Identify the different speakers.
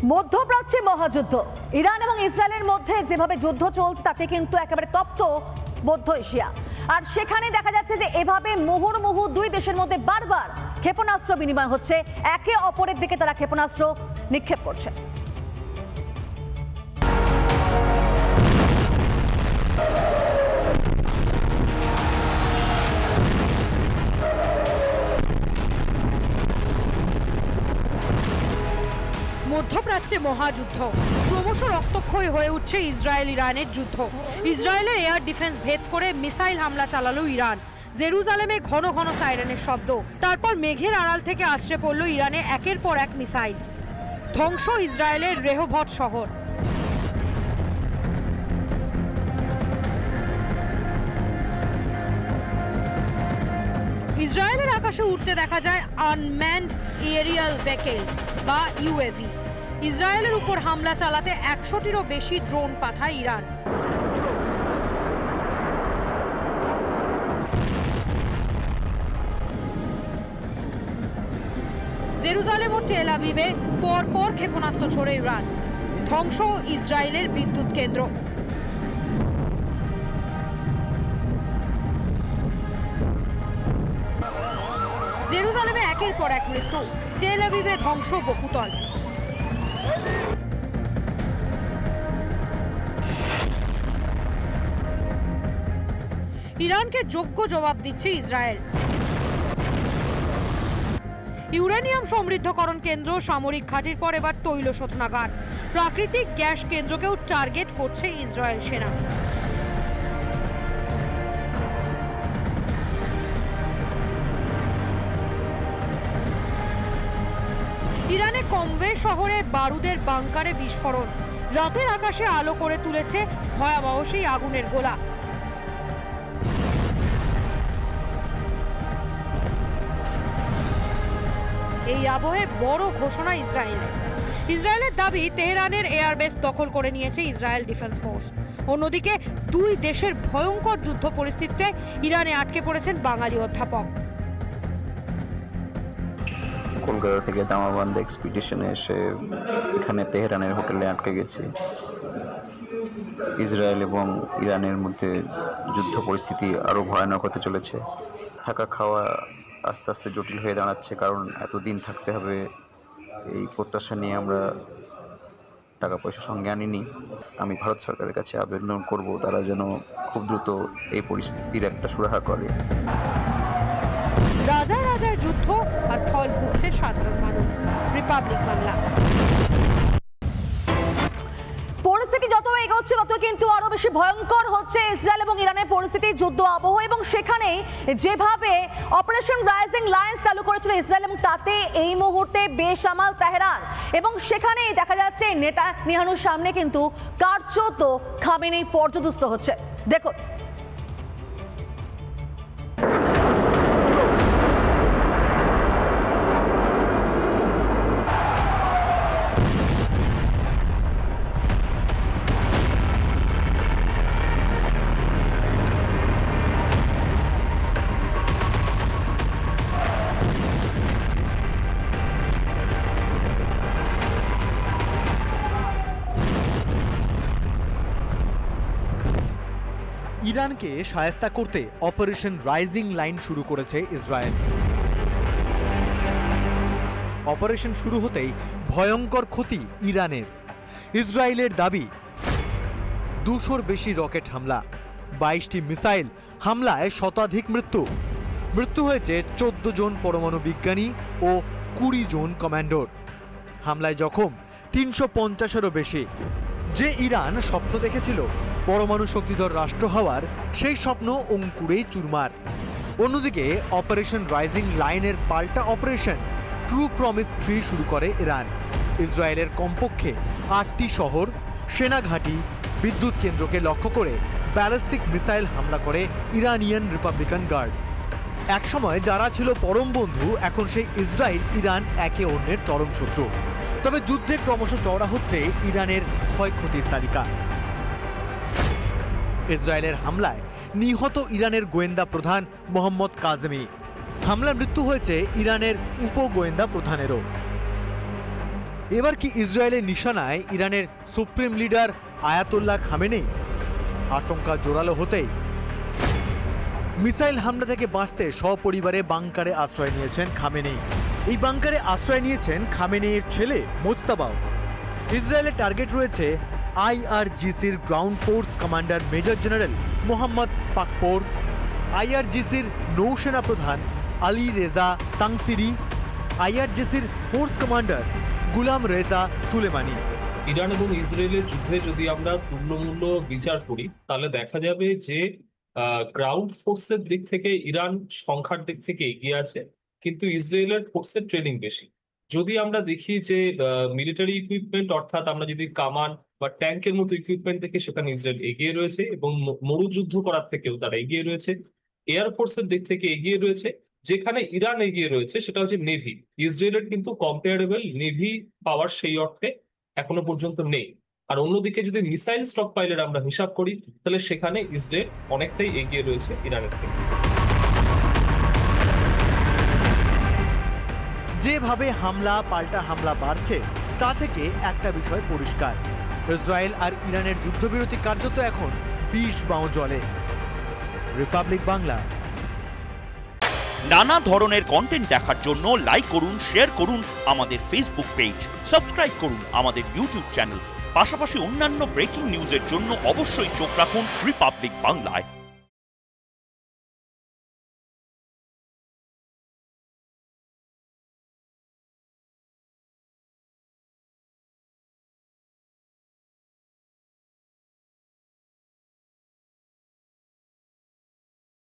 Speaker 1: মধ্যপ্রাচ্যে মহাযুদ্ধ, ইরান এবং ইসরায়েলের মধ্যে যেভাবে যুদ্ধ চলছে তাতে কিন্তু একেবারে তপ্ত মধ্য এশিয়া। আর সেখানে দেখা যাচ্ছে যে এভাবে মুহুর্মুহু দুই দেশের মধ্যে বারবার ক্ষেপণাস্ত্র বিনিময় হচ্ছে, একে অপরের দিকে তারা ক্ষেপণাস্ত্র নিক্ষেপ করছে।
Speaker 2: মধ্যপ্রাচ্যে মহাযুদ্ধ, ক্রমশ রক্তক্ষয়ী হয়ে উঠছে ইসরায়েল ইরানের যুদ্ধ। ইসরায়েলের এয়ার ডিফেন্স ভেদ করে মিসাইল হামলা চালালো ইরান। জেরুজালেমে ঘন ঘন সাইরেনের শব্দ, তারপর মেঘের আড়াল থেকে আছড়ে পড়ল ইরানে একের পর এক মিসাইল। ধ্বংস ইসরায়েলের রেহভট শহর। ইসরায়েলের আকাশে উঠতে দেখা যায় আনম্যান্ড এরিয়াল ভেহিকল বা ইউএভি। ইসরায়েলের উপর হামলা চালাতে 100টিরও বেশি ড্রোন পাঠায় ইরান। জেরুজালেম ও টেল আভিভে পরপর ক্ষেপণাস্ত্র ছোড়ে ইরান। ধ্বংস ইসরায়েলের বিদ্যুৎ কেন্দ্র। জেরুজালেমে একের পর এক মৃত্যু, টেল আভিভে ধ্বংস বহুতল। ইরানকে যোগ্য জবাব দিচ্ছে ইসরায়েল। ইউরেনিয়াম সমৃদ্ধকরণ কেন্দ্র, সামরিক ঘাঁটির পর এবার তৈল শোধনাগার, প্রাকৃতিক গ্যাস কেন্দ্রকেও টার্গেট করছে ইসরায়েল সেনা। ইরানে কমবে শহরে বারুদের বাংকারে বিস্ফোরণ, রাতের আকাশে আলো করে তুলেছে ভয়াবহ সেই আগুনের গোলা। এই আবহে বড় ঘোষণা ইসরায়েলের। ইসরায়েলের দাবি তেহরানের এয়ারবেস দখল করে নিয়েছে ইসরায়েল ডিফেন্স ফোর্স। অন্যদিকে দুই দেশের ভয়ঙ্কর যুদ্ধ পরিস্থিতিতে ইরানে আটকে পড়েছেন বাঙালি অধ্যাপক।
Speaker 3: কলকাতা থেকে দামাবান্ধ এক্সপিডিশনে এসে এখানে তেহরানের হোটেলে আটকে গেছি। ইসরায়েল এবং ইরানের মধ্যে যুদ্ধ পরিস্থিতি আরও ভয়ানক হতে চলেছে। থাকা খাওয়া আস্তে আস্তে জটিল হয়ে দাঁড়াচ্ছে, কারণ এতদিন থাকতে হবে এই প্রত্যাশা নিয়ে আমরা টাকা পয়সা সঙ্গে আনিনি। আমি ভারত সরকারের কাছে আবেদন করব তারা যেন খুব দ্রুত এই পরিস্থিতির একটা সুরাহা করে।
Speaker 2: রাজা রাজার যুদ্ধ আর ফল ভুগছে সাধারণ মানুষ। রিপাবলিক বাংলা।
Speaker 1: পরিস্থিতি যত এগোচ্ছে তত কিন্তু আরো বেশি ভয়ঙ্কর হচ্ছে ইসরায়েল এবং ইরানের পরিস্থিতি, যুদ্ধ আবহ, এবং সেখানেই যেভাবে অপারেশন রাইজিং লায়ন চালু করেছিল ইসরায়েল এবং তাতে এই মুহূর্তে বেসামাল তেহরান, এবং সেখানেই দেখা যাচ্ছে নেতানিয়াহুর সামনে কিন্তু কার্যত খামেনি পর্যদস্ত হচ্ছে। দেখো
Speaker 4: ইরানকে শায়েস্তা করতে অপারেশন রাইজিং লাইন শুরু করেছে ইসরায়েল। অপারেশন শুরু হতেই ভয়ঙ্কর ক্ষতি ইরানের। ইসরায়েলের দাবি 200-র বেশি রকেট হামলা, 22টি মিসাইল হামলায় শতাধিক মৃত্যু হয়েছে 14 জন পরমাণু বিজ্ঞানী ও 20 জন কমান্ডোর। হামলায় জখম 350-এরও বেশি। যে ইরান স্বপ্ন দেখেছিল পরমাণু শক্তিধর রাষ্ট্র হওয়ার, সেই স্বপ্ন অঙ্কুরেই চুরমার। অন্যদিকে অপারেশন রাইজিং লাইনের পাল্টা অপারেশন ট্রু প্রমিস 3 শুরু করে ইরান। ইসরায়েলের কমপক্ষে 8টি শহর, সেনা ঘাঁটি, বিদ্যুৎ কেন্দ্রকে লক্ষ্য করে ব্যালিস্টিক মিসাইল হামলা করে ইরানিয়ান রিপাবলিকান গার্ড। একসময় যারা ছিল পরম বন্ধু, এখন সেই ইসরায়েল ইরান একে অন্যের চরম শত্রু। তবে যুদ্ধে ক্রমশ চওড়া হচ্ছে ইরানের ক্ষয়ক্ষতির তালিকা। ইসরায়েলের হামলায় নিহত ইরানের গোয়েন্দা প্রধান মোহাম্মদ কাজেমি। হামলায় মৃত্যু হয়েছে ইরানের উপ গোয়েন্দা প্রধানেরও। এবার কি ইসরায়েলের নিশানায় ইরানের সুপ্রিম লিডার আয়াতুল্লাহ খামেনেই? আশঙ্কা জোরালো হতেই মিসাইল হামলা থেকে বাঁচতে সপরিবারে বাংকারে আশ্রয় নিয়েছেন খামেনেই। এই বাংকারে আশ্রয় নিয়েছেন খামেনেইর ছেলে মোজতাবাও। ইসরায়েলের টার্গেট রয়েছে আইআরজিসির ground force commander major general Mohammad Pakpour, আইআরজিসির নৌসেনা প্রধান আলী রেজা তাংসিরি, আইআরজিসির force commander Gholam Reza Soleimani.
Speaker 5: Iran এবং ইসরায়েলের যুদ্ধে যদি আমরা তুল্যমূল্য বিচার করি তাহলে দেখা যাবে যে গ্রাউন্ড ফোর্সের দিক থেকে ইরান সংখ্যার দিক থেকে এগিয়ে আছে, কিন্তু ইসরায়েলের ফোর্সের ট্রেনিং বেশি। যদি আমরা দেখি যে মিলিটারি ইকুইপমেন্ট, অর্থাৎ আমরা যদি কামান বা ট্যাঙ্কের মতো ইকুইপমেন্ট দেখি, সেখানে ইসরায়েল এগিয়ে রয়েছে এবং মরুযুদ্ধ করার থেকেও তারা এগিয়ে রয়েছে। এয়ারফোর্সের দিক থেকে এগিয়ে রয়েছে। যেখানে ইরান এগিয়ে রয়েছে সেটা হচ্ছে নেভি। ইসরায়েলের কিন্তু কম্পেয়ারেবল নেভি পাওয়ার সেই অর্থে এখনো পর্যন্ত নেই। আর অন্যদিকে যদি মিসাইল স্টক পাইলের আমরা হিসাব করি তাহলে সেখানে ইসরায়েল অনেকটাই এগিয়ে রয়েছে ইরানের থেকে।
Speaker 4: যেভাবে হামলা পাল্টা হামলা বাড়ছে তা থেকে একটা বিষয় পরিষ্কার, ইসরায়েল আর ইরানের যুদ্ধবিরতি কার্যত এখন ২০ বাঁও জলে। রিপাবলিক বাংলা।
Speaker 6: নানা ধরনের কন্টেন্ট দেখার জন্য লাইক করুন, শেয়ার করুন আমাদের ফেসবুক পেজ, সাবস্ক্রাইব করুন আমাদের ইউটিউব চ্যানেল। পাশাপাশি অন্যান্য ব্রেকিং নিউজের জন্য অবশ্যই চোখ রাখুন রিপাবলিক বাংলায়।